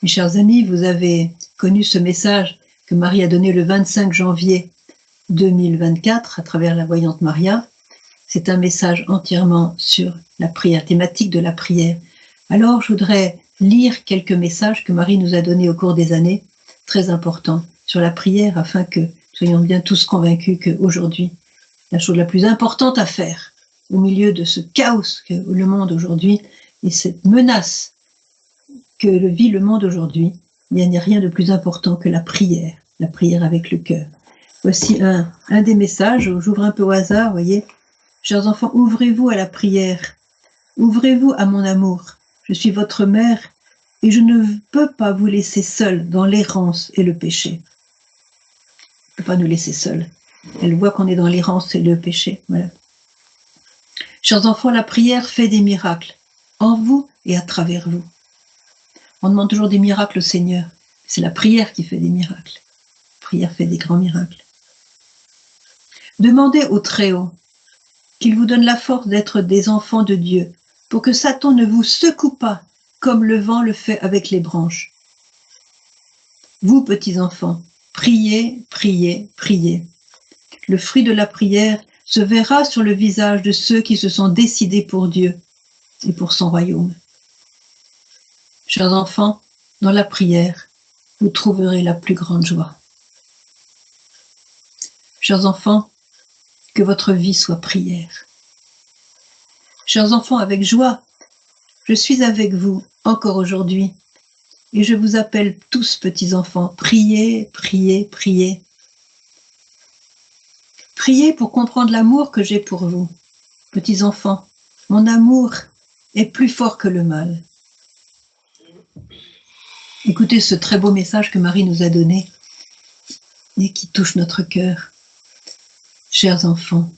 Mes chers amis, vous avez connu ce message que Marie a donné le 25 janvier 2024 à travers la voyante Maria. C'est un message entièrement sur la prière, thématique de la prière. Alors, je voudrais lire quelques messages que Marie nous a donnés au cours des années, très importants, sur la prière, afin que nous soyons bien tous convaincus qu'aujourd'hui, la chose la plus importante à faire, au milieu de ce chaos que le monde aujourd'hui, et cette menace que vit le monde aujourd'hui, il n'y a rien de plus important que la prière avec le cœur. Voici un des messages, j'ouvre un peu au hasard, vous voyez. Chers enfants, ouvrez-vous à la prière, ouvrez-vous à mon amour. Je suis votre mère et je ne peux pas vous laisser seuls dans l'errance et le péché. Elle ne peut pas nous laisser seuls. Elle voit qu'on est dans l'errance et le péché. Voilà. Chers enfants, la prière fait des miracles en vous et à travers vous. On demande toujours des miracles au Seigneur. C'est la prière qui fait des miracles. La prière fait des grands miracles. Demandez au Très-Haut qu'il vous donne la force d'être des enfants de Dieu, pour que Satan ne vous secoue pas comme le vent le fait avec les branches. Vous, petits enfants, priez, priez, priez. Le fruit de la prière se verra sur le visage de ceux qui se sont décidés pour Dieu et pour son royaume. Chers enfants, dans la prière, vous trouverez la plus grande joie. Chers enfants, que votre vie soit prière. Chers enfants, avec joie, je suis avec vous encore aujourd'hui et je vous appelle tous, petits enfants, priez, priez, priez. Priez pour comprendre l'amour que j'ai pour vous. Petits enfants, mon amour est plus fort que le mal. Écoutez ce très beau message que Marie nous a donné et qui touche notre cœur. Chers enfants,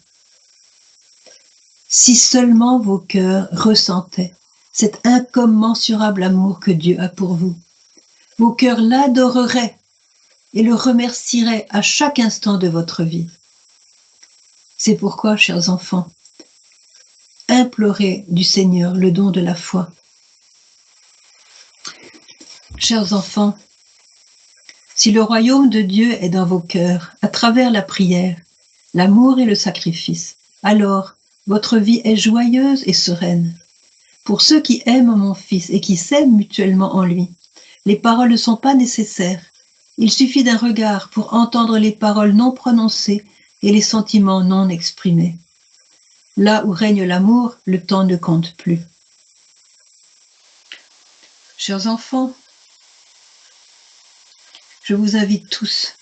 si seulement vos cœurs ressentaient cet incommensurable amour que Dieu a pour vous, vos cœurs l'adoreraient et le remercieraient à chaque instant de votre vie. C'est pourquoi, chers enfants, implorez du Seigneur le don de la foi. Chers enfants, si le royaume de Dieu est dans vos cœurs, à travers la prière, l'amour et le sacrifice, alors votre vie est joyeuse et sereine. Pour ceux qui aiment mon Fils et qui s'aiment mutuellement en lui, les paroles ne sont pas nécessaires. Il suffit d'un regard pour entendre les paroles non prononcées et les sentiments non exprimés. Là où règne l'amour, le temps ne compte plus. Chers enfants, je vous invite tous,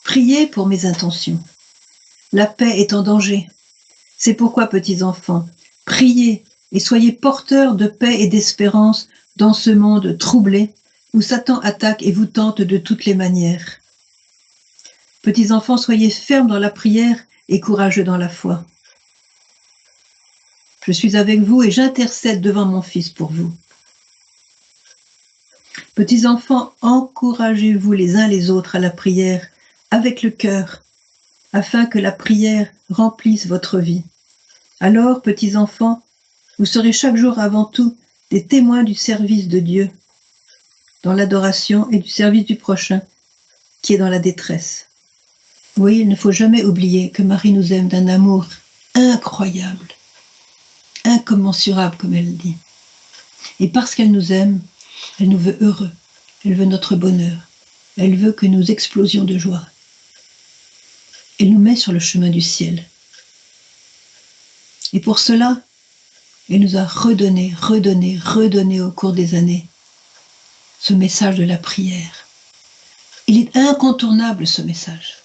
priez pour mes intentions. La paix est en danger. C'est pourquoi, petits enfants, priez et soyez porteurs de paix et d'espérance dans ce monde troublé où Satan attaque et vous tente de toutes les manières. Petits enfants, soyez fermes dans la prière et courageux dans la foi. Je suis avec vous et j'intercède devant mon Fils pour vous. Petits enfants, encouragez-vous les uns les autres à la prière avec le cœur, afin que la prière remplisse votre vie. Alors, petits enfants, vous serez chaque jour avant tout des témoins du service de Dieu, dans l'adoration et du service du prochain, qui est dans la détresse. Vous voyez, il ne faut jamais oublier que Marie nous aime d'un amour incroyable, incommensurable, comme elle dit. Et parce qu'elle nous aime, elle nous veut heureux, elle veut notre bonheur, elle veut que nous explosions de joie. Elle nous met sur le chemin du ciel. Et pour cela, elle nous a redonné au cours des années ce message de la prière. Il est incontournable, ce message.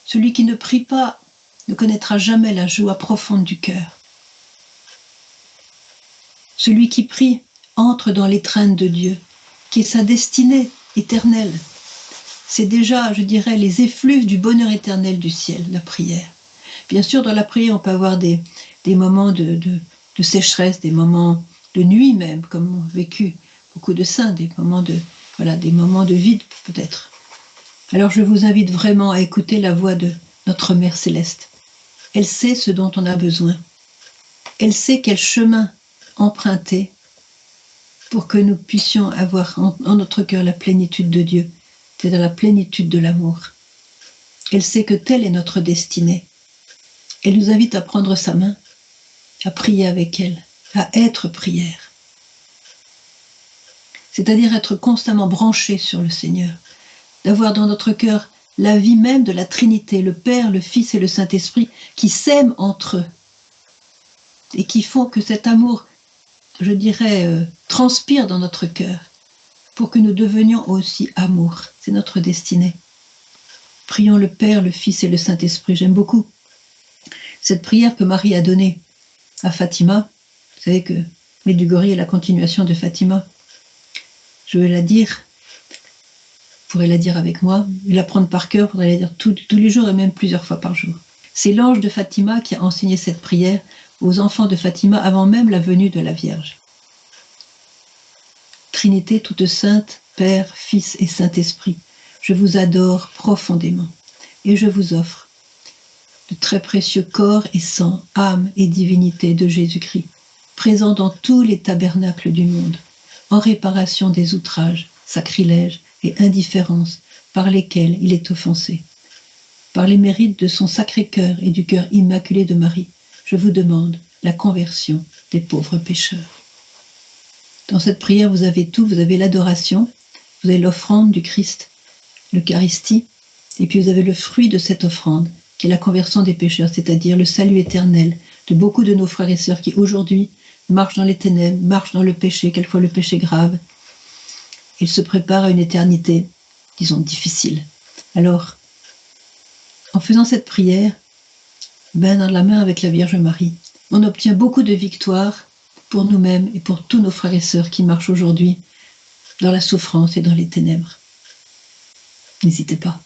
Celui qui ne prie pas ne connaîtra jamais la joie profonde du cœur. Celui qui prie entre dans l'étreinte de Dieu, qui est sa destinée éternelle. C'est déjà, je dirais, les effluves du bonheur éternel du ciel, la prière. Bien sûr, dans la prière, on peut avoir des moments de sécheresse, des moments de nuit même, comme ont vécu beaucoup de saints, des moments de vide peut-être. Alors je vous invite vraiment à écouter la voix de notre Mère Céleste. Elle sait ce dont on a besoin. Elle sait quel chemin emprunter pour que nous puissions avoir en notre cœur la plénitude de Dieu, c'est-à-dire la plénitude de l'amour. Elle sait que telle est notre destinée. Elle nous invite à prendre sa main, à prier avec elle, à être prière. C'est-à-dire être constamment branché sur le Seigneur, d'avoir dans notre cœur la vie même de la Trinité, le Père, le Fils et le Saint-Esprit, qui s'aiment entre eux et qui font que cet amour, je dirais, transpire dans notre cœur pour que nous devenions aussi amour. C'est notre destinée. Prions le Père, le Fils et le Saint-Esprit. J'aime beaucoup cette prière que Marie a donnée à Fatima. Vous savez que Medjugorje est la continuation de Fatima. Je vais la dire. Vous pourrez la dire avec moi, et la prendre par cœur, vous pourrez la dire tous les jours et même plusieurs fois par jour. C'est l'ange de Fatima qui a enseigné cette prière aux enfants de Fatima avant même la venue de la Vierge. Trinité toute sainte, Père, Fils et Saint-Esprit, je vous adore profondément et je vous offre le très précieux corps et sang, âme et divinité de Jésus-Christ, présent dans tous les tabernacles du monde, en réparation des outrages, sacrilèges et indifférences par lesquels il est offensé. Par les mérites de son sacré cœur et du cœur immaculé de Marie, je vous demande la conversion des pauvres pécheurs. Dans cette prière, vous avez tout, vous avez l'adoration, vous avez l'offrande du Christ, l'Eucharistie, et puis vous avez le fruit de cette offrande, qui est la conversion des pécheurs, c'est-à-dire le salut éternel de beaucoup de nos frères et sœurs qui aujourd'hui marchent dans les ténèbres, marchent dans le péché, quelquefois le péché grave. Ils se préparent à une éternité, disons, difficile. Alors, en faisant cette prière, dans la main avec la Vierge Marie, on obtient beaucoup de victoires pour nous-mêmes et pour tous nos frères et sœurs qui marchent aujourd'hui dans la souffrance et dans les ténèbres. N'hésitez pas.